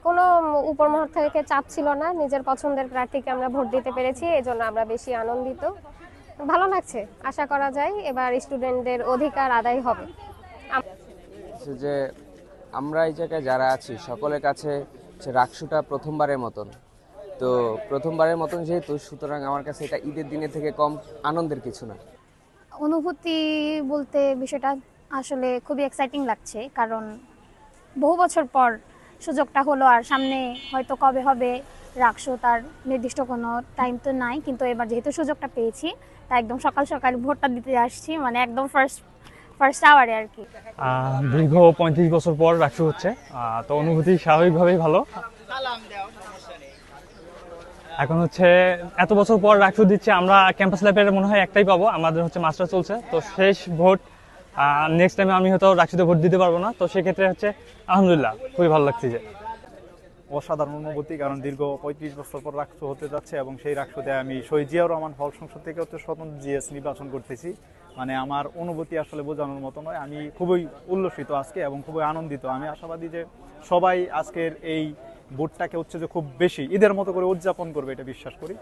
কোনো উপর মহল থেকে চাপ ছিল না, নিজের পছন্দের প্রার্থীকে আমরা ভোট দিতে পেরেছি, এজন্য আমরা বেশি আনন্দিত। ভালো লাগছে, আশা করা যায় এবার স্টুডেন্টদের অধিকার আদায় হবে। যে আমরা এই জায়গায় যারা আছি সকলের কাছে রাকসুটা প্রথমবারের মতন, তো প্রথমবারের মতন যেহেতু, সুতরাং আমার কাছে এটা ঈদের দিনের থেকে কম আনন্দের কিছু না। অনুভূতি বলতে বিষয়টা আসলে খুবই এক্সাইটিং লাগছে, কারণ বহু বছর পর সুযোগটা হলো, আর সামনে হয়তো কবে হবে রাখছো তার নির্দিষ্ট কোনো টাইম তো নাই, কিন্তু এবার যেহেতু সুযোগটা পেয়েছি তা একদম সকাল সকাল ভোটটা দিতে আসছি, মানে একদম ফার্স্ট আওয়ারে আর কি। দীর্ঘ 35 বছর পর রাখছো হচ্ছে, তো অনুভূতি স্বাভাবিকভাবেই ভালো। এখন হচ্ছে এত বছর পর রাখছো দিচ্ছে, আমরা ক্যাম্পাস লাইফের মনে হয় একটাই পাবো, আমাদের হচ্ছে মাস্টার চলছে, তো শেষ ভোট। নেক্সট টাইমে আমি হয়তো রাকসুতে ভোট দিতে পারবো না, তো সেক্ষেত্রে হচ্ছে আলহামদুলিল্লাহ খুবই ভালো লাগছে। যে অসাধারণ অনুভূতি, কারণ দীর্ঘ 35 বছর পর রাকসু হতে যাচ্ছে এবং সেই রাকসুতে আমি শহীদ জিয়াউর রহমান হল সংসদ থেকে হচ্ছে স্বতন্ত্র জিএস নির্বাচন করতেছি। মানে আমার অনুভূতি আসলে বোঝানোর মতো নয়, আমি খুবই উল্লসিত আজকে এবং খুবই আনন্দিত। আমি আশাবাদী যে সবাই আজকের এই ভোটটাকে হচ্ছে যে খুব বেশি ঈদের মতো করে উদযাপন করবে, এটা বিশ্বাস করি।